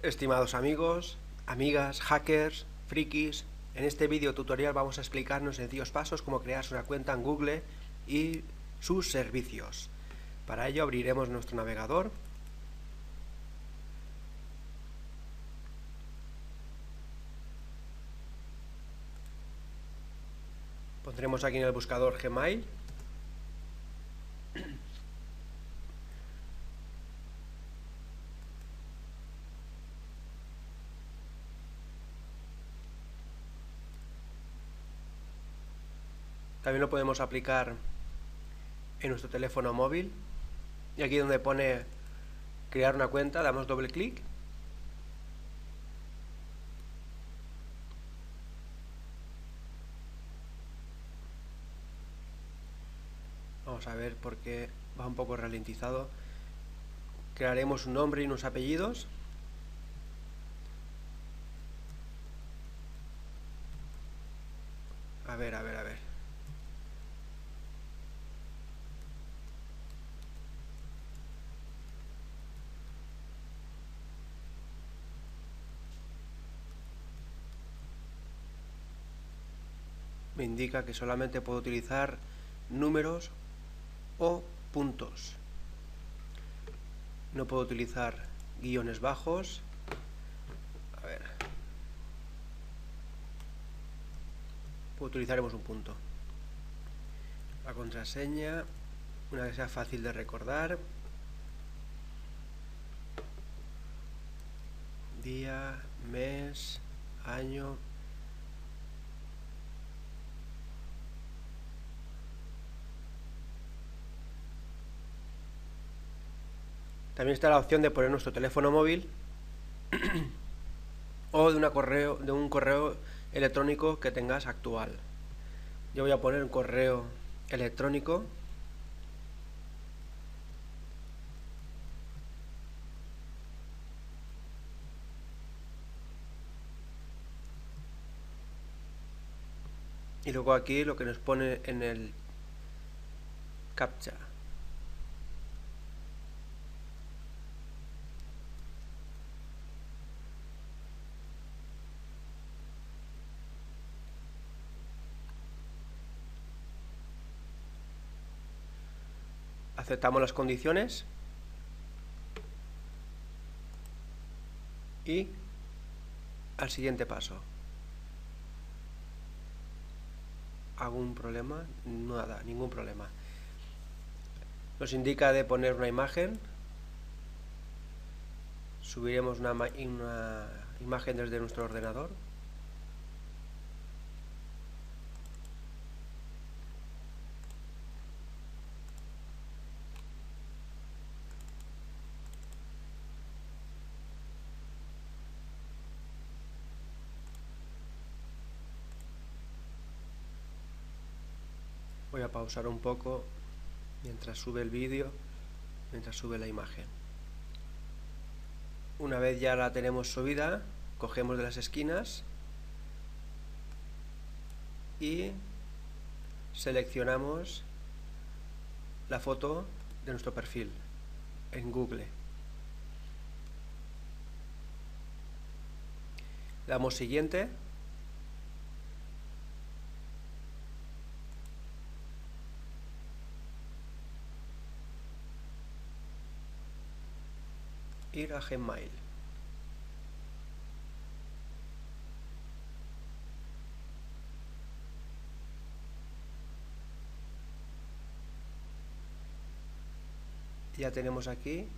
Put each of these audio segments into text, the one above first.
Estimados amigos, amigas, hackers, frikis, en este vídeo tutorial vamos a explicarnos en sencillos pasos cómo crearse una cuenta en Google y sus servicios. Para ello abriremos nuestro navegador. Pondremos aquí en el buscador Gmail. También lo podemos aplicar en nuestro teléfono móvil. Y aquí donde pone crear una cuenta, damos doble clic. Vamos a ver por qué va un poco ralentizado. Crearemos un nombre y unos apellidos. A ver. Me indica que solamente puedo utilizar números o puntos. No puedo utilizar guiones bajos. A ver. Utilizaremos un punto. La contraseña, una que sea fácil de recordar. Día, mes, año. También está la opción de poner nuestro teléfono móvil o de un correo electrónico que tengas actual. Yo voy a poner un correo electrónico. Y luego aquí lo que nos pone en el captcha. Aceptamos las condiciones y al siguiente paso. ¿Algún problema? Nada, ningún problema. Nos indica de poner una imagen. Subiremos una imagen desde nuestro ordenador. Voy a pausar un poco mientras sube el vídeo, mientras sube la imagen. Una vez ya la tenemos subida, cogemos de las esquinas y seleccionamos la foto de nuestro perfil en Google. Damos siguiente. Ir a Gmail. Ya tenemos aquí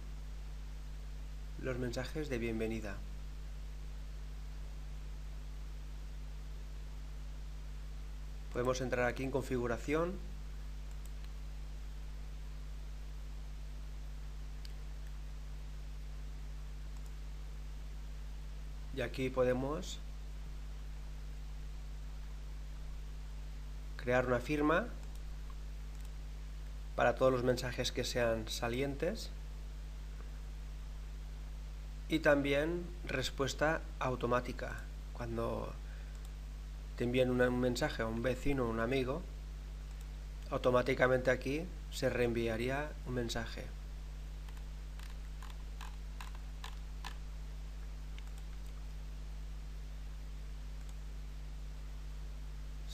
los mensajes de bienvenida. Podemos entrar aquí en configuración. Y aquí podemos crear una firma para todos los mensajes que sean salientes y también respuesta automática. Cuando te envíen un mensaje a un vecino o un amigo, automáticamente aquí se reenviaría un mensaje.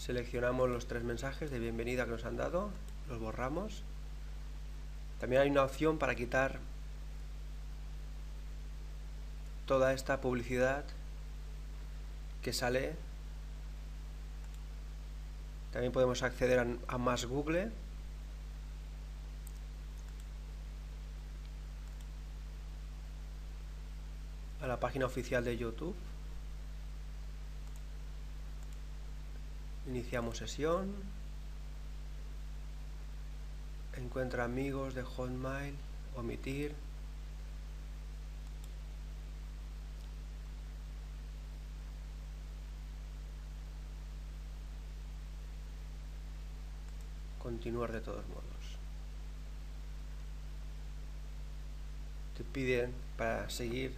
Seleccionamos los 3 mensajes de bienvenida que nos han dado, los borramos. También hay una opción para quitar toda esta publicidad que sale. También podemos acceder a más Google. A la página oficial de YouTube. Iniciamos sesión. Encuentra amigos de Hotmail. Omitir. Continuar de todos modos. Te piden para seguir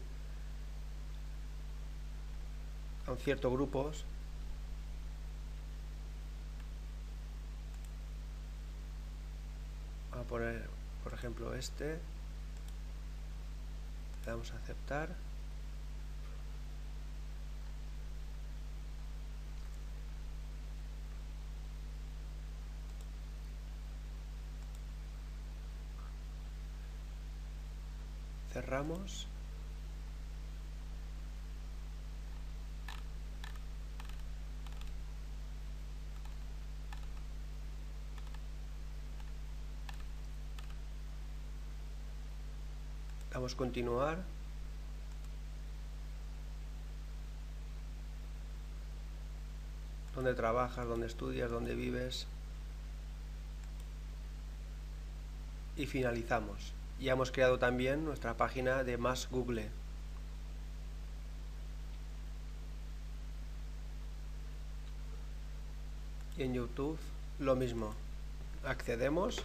a un cierto grupos. Voy a poner, por ejemplo, este. Le damos a aceptar. Cerramos. Damos continuar. ¿Dónde trabajas? ¿Dónde estudias? ¿Dónde vives? Y finalizamos. Ya hemos creado también nuestra página de Más Google. Y en YouTube lo mismo. Accedemos.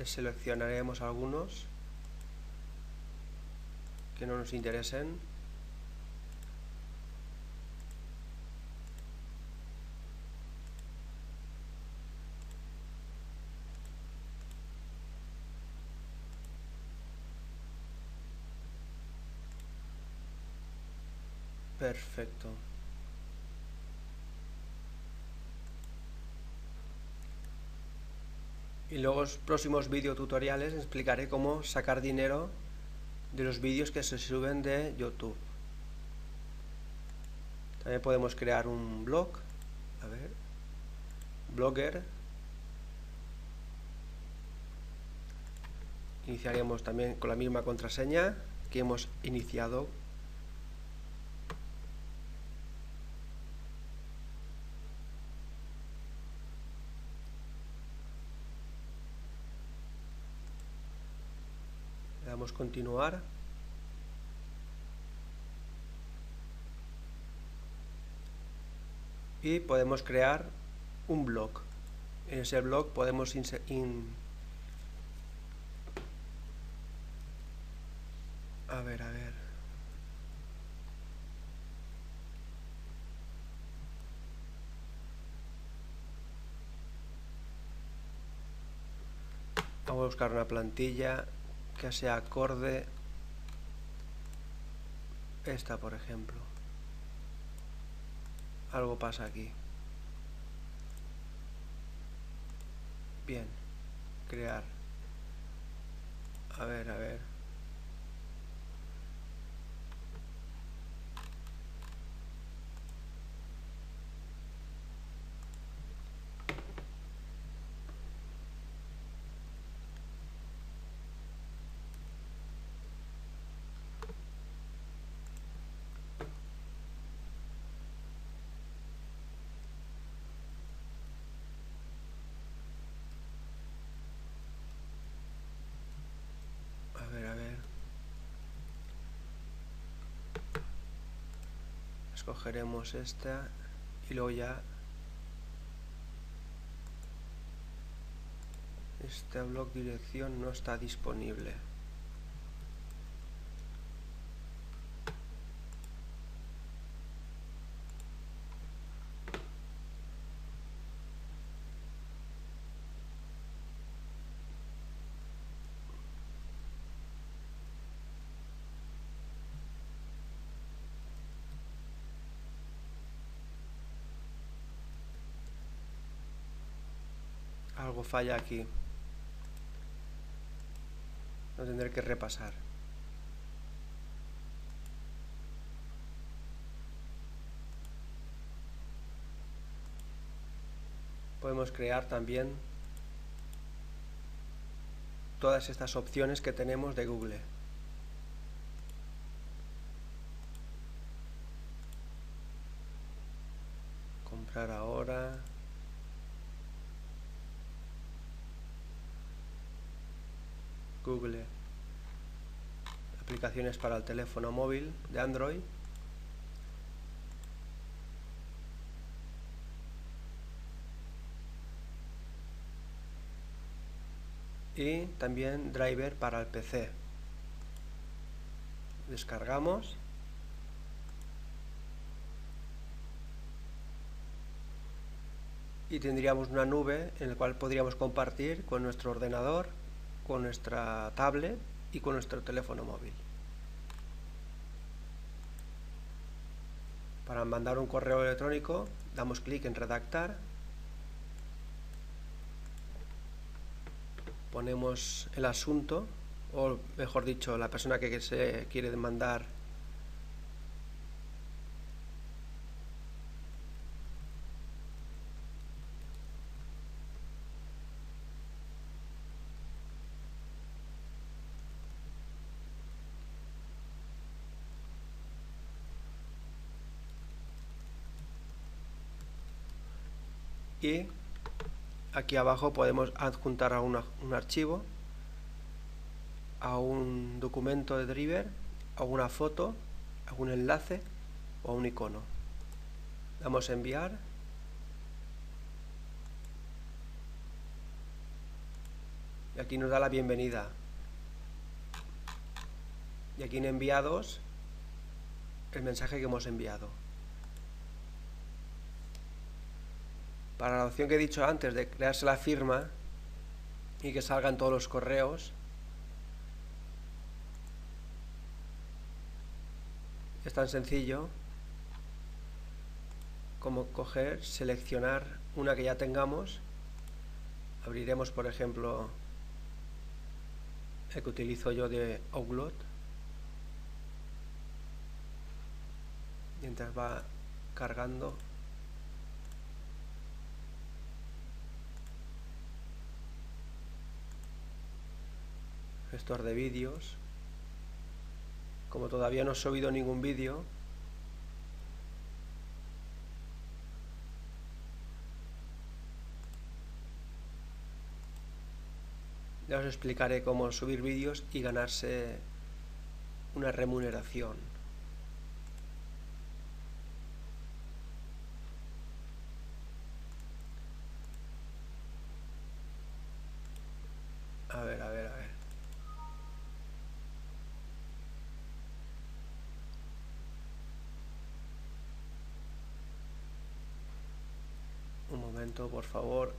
Seleccionaremos algunos que no nos interesen. Perfecto. Y luego en los próximos videotutoriales explicaré cómo sacar dinero de los vídeos que se suben de YouTube. También podemos crear un blog. A ver. Blogger. Iniciaríamos también con la misma contraseña que hemos iniciado. Le damos continuar. Y podemos crear un blog. En ese blog podemos a ver. Vamos a buscar una plantilla que sea acorde. Esta, por ejemplo. Algo pasa aquí. Bien. Crear. A ver. Escogeremos esta y luego ya Este blog dirección no está disponible. Algo falla aquí. Lo tendré que repasar. Podemos crear también todas estas opciones que tenemos de Google. Comprar ahora. Google. Aplicaciones para el teléfono móvil de Android. Y también driver para el PC. Descargamos. Y tendríamos una nube en la cual podríamos compartir con nuestro ordenador, con nuestra tablet y con nuestro teléfono móvil. Para mandar un correo electrónico damos clic en redactar, ponemos el asunto, o mejor dicho, la persona que se quiere mandar y aquí abajo podemos adjuntar a un archivo, a un documento de driver, a una foto, a un enlace o a un icono. Damos a enviar y aquí nos da la bienvenida. Y aquí en enviados el mensaje que hemos enviado. Para la opción que he dicho antes de crearse la firma y que salgan todos los correos, es tan sencillo como coger, seleccionar una que ya tengamos. Abriremos, por ejemplo, el que utilizo yo de Outlook. Mientras va cargando, gestor de vídeos. Como todavía no he subido ningún vídeo, ya os explicaré cómo subir vídeos y ganarse una remuneración. A ver. Un momento, por favor.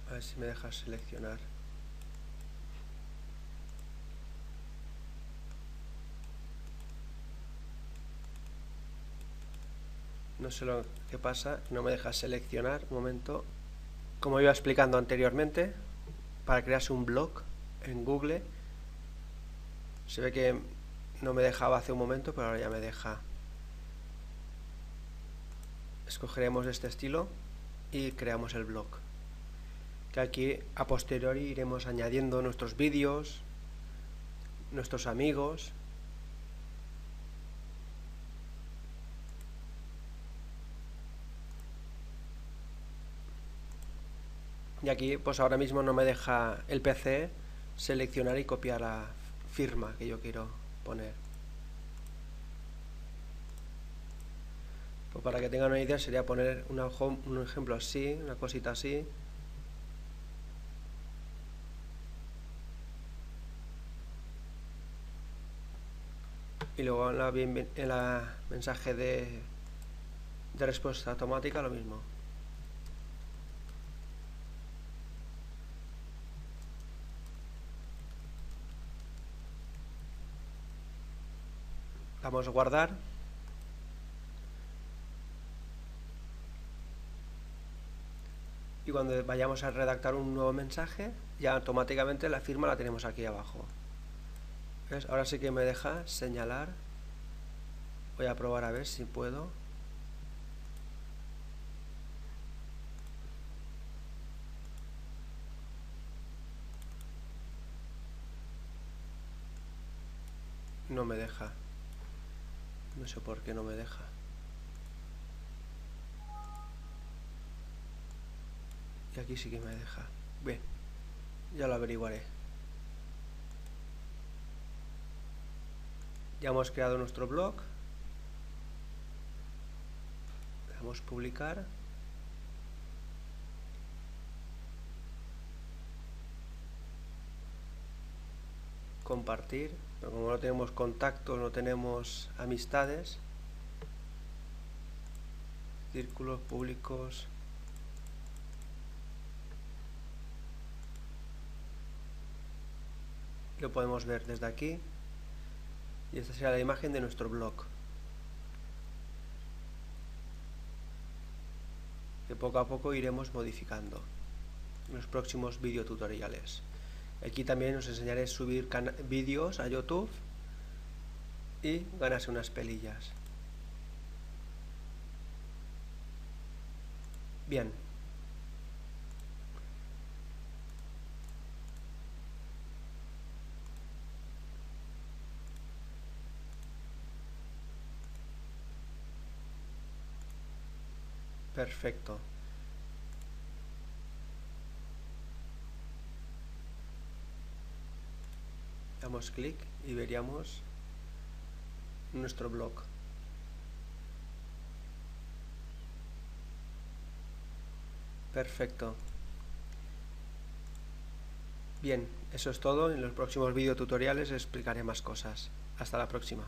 A ver si me deja seleccionar. No sé lo que pasa, no me deja seleccionar. Un momento. Como iba explicando anteriormente, para crearse un blog en Google, se ve que no me dejaba hace un momento, pero ahora ya me deja. Escogeremos este estilo y creamos el blog. Que aquí a posteriori iremos añadiendo nuestros vídeos, nuestros amigos. Y aquí pues ahora mismo no me deja el PC seleccionar y copiar la firma que yo quiero poner. Pues para que tengan una idea sería poner un ejemplo así, una cosita así. Y luego en la mensaje de respuesta automática lo mismo. Vamos a guardar. Y cuando vayamos a redactar un nuevo mensaje, ya automáticamente la firma la tenemos aquí abajo. ¿Ves? Ahora sí que me deja señalar. Voy a probar a ver si puedo. No me deja. No sé por qué no me deja. Y aquí sí que me deja. Bien, ya lo averiguaré. Ya hemos creado nuestro blog. Le damos publicar. Compartir. Pero como no tenemos contactos, no tenemos amistades. Círculos públicos. Lo podemos ver desde aquí. Y esta será la imagen de nuestro blog, que poco a poco iremos modificando en los próximos videotutoriales. Aquí también os enseñaré a subir vídeos a YouTube y ganarse unas pelillas. Bien. Perfecto. Damos clic y veríamos nuestro blog. Perfecto. Bien, eso es todo. En los próximos videotutoriales explicaré más cosas. Hasta la próxima.